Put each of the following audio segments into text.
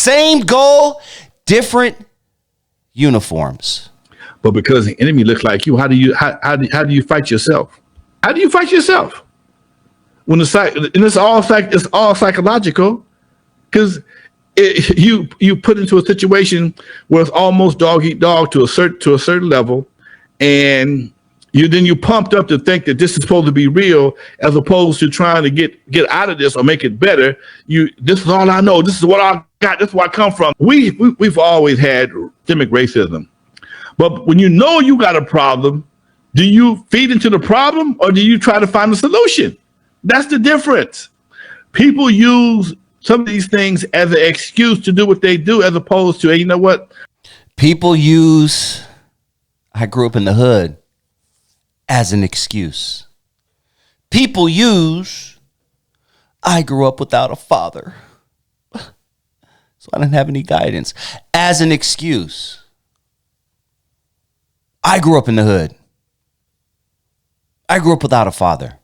Same goal, different uniforms. But because the enemy looks like you, how do you fight yourself? How do you fight yourself? When it's all psychological, because you put into a situation where it's almost dog eat dog to a certain level, and you pumped up to think that this is supposed to be real, as opposed to trying to get out of this or make it better. This is all I know. This is what I got. This is where I come from. We've always had systemic racism, but when you know you got a problem, do you feed into the problem or do you try to find a solution? That's the difference. People use some of these things as an excuse to do what they do, as opposed to, hey, you know what? People use, I grew up in the hood, as an excuse. People use, I grew up without a father, so I didn't have any guidance, as an excuse. I grew up in the hood. I grew up without a father.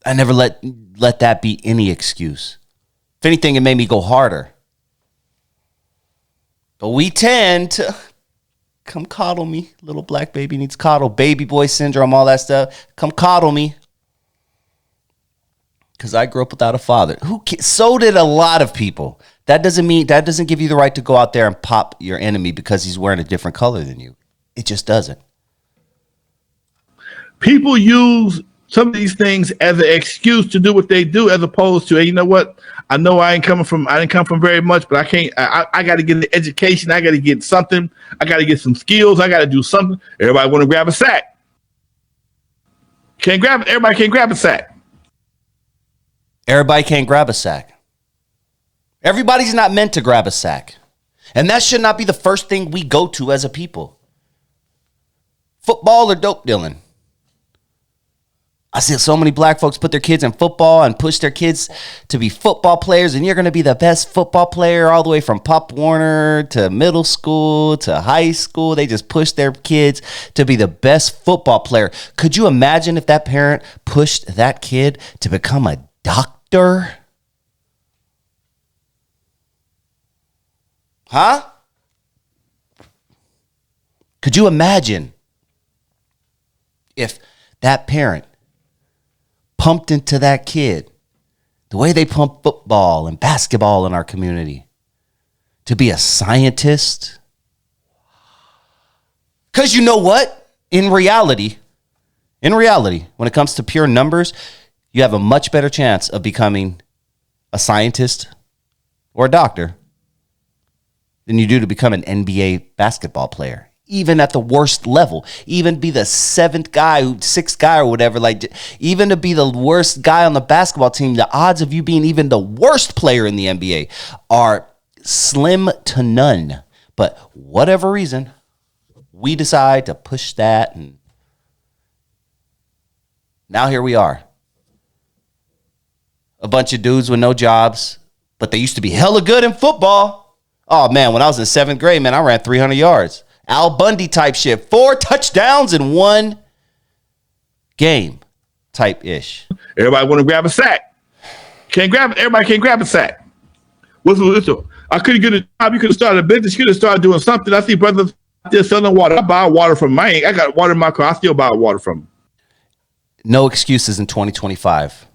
I never let that be any excuse. If anything, it made me go harder. But we tend to come coddle me. Little black baby needs coddle. Baby boy syndrome, all that stuff. Come coddle me. Because I grew up without a father. So did a lot of people. That doesn't give you the right to go out there and pop your enemy because he's wearing a different color than you. It just doesn't. People use some of these things as an excuse to do what they do, as opposed to, hey, you know what? I know I didn't come from very much, but I got to get an education. I got to get something. I got to get some skills. I got to do something. Everybody want to grab a sack. Everybody can't grab a sack. Everybody can't grab a sack. Everybody's not meant to grab a sack. And that should not be the first thing we go to as a people. Football or dope dealing. I see so many black folks put their kids in football and push their kids to be football players, and you're going to be the best football player all the way from Pop Warner to middle school to high school. They just push their kids to be the best football player. Could you imagine if that parent pushed that kid to become a doctor? Huh? Could you imagine if that parent pumped into that kid the way they pump football and basketball in our community to be a scientist? Because you know what? In reality, when it comes to pure numbers, you have a much better chance of becoming a scientist or a doctor than you do to become an NBA basketball player. Even at the worst level, even be the sixth guy or whatever, even to be the worst guy on the basketball team, the odds of you being even the worst player in the NBA are slim to none. But whatever reason, we decide to push that, and now here we are. A bunch of dudes with no jobs, but they used to be hella good in football. Oh man, when I was in 7th grade, man, I ran 300 yards. Al Bundy type shit. 4 touchdowns in one game type ish. Everybody want to grab a sack. Everybody can't grab a sack. I couldn't get a job. You could have started a business. You could have started doing something. I see brothers out there selling water. I buy water from I got water in my car. I still buy water from them. No excuses in 2025.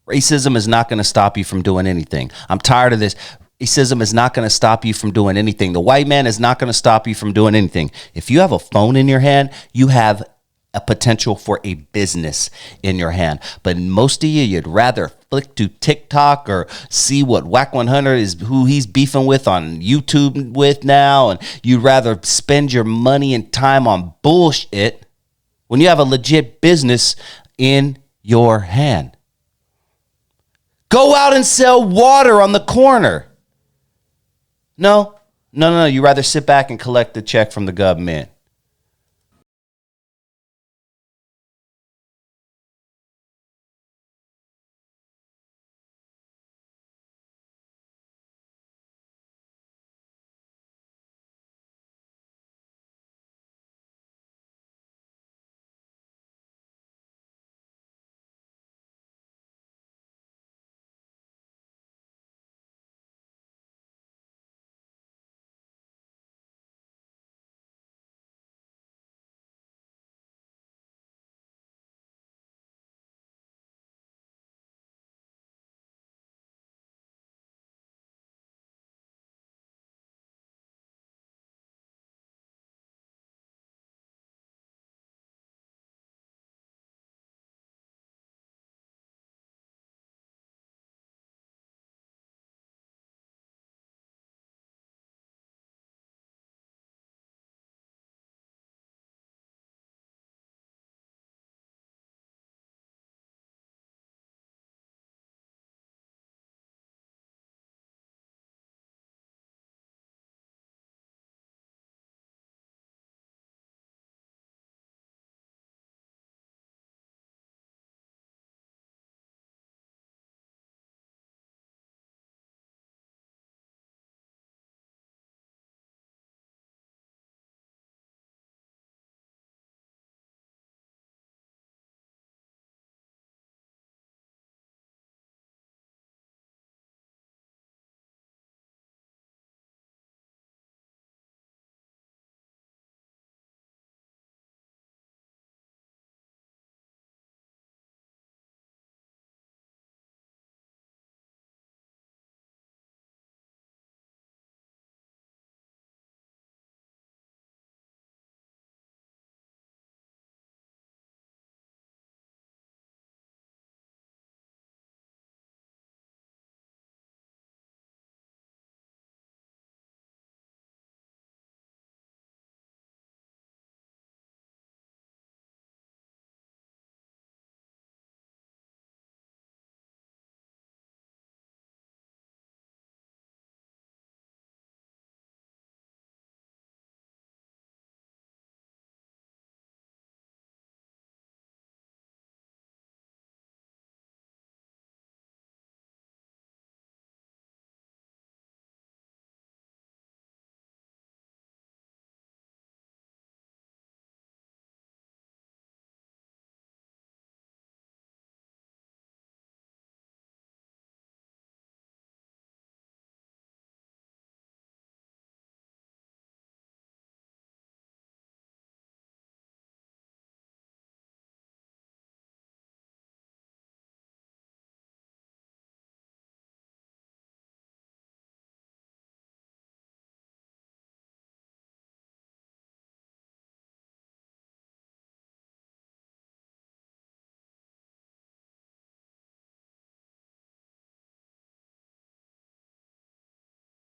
Racism is not going to stop you from doing anything. I'm tired of this. Racism is not going to stop you from doing anything. The white man is not going to stop you from doing anything. If you have a phone in your hand, you have a potential for a business in your hand. But most of you'd rather flick to TikTok or see what Whack 100 is, who he's beefing with on YouTube with now. And you'd rather spend your money and time on bullshit when you have a legit business in your hand. Go out and sell water on the corner. No. You rather sit back and collect the check from the government.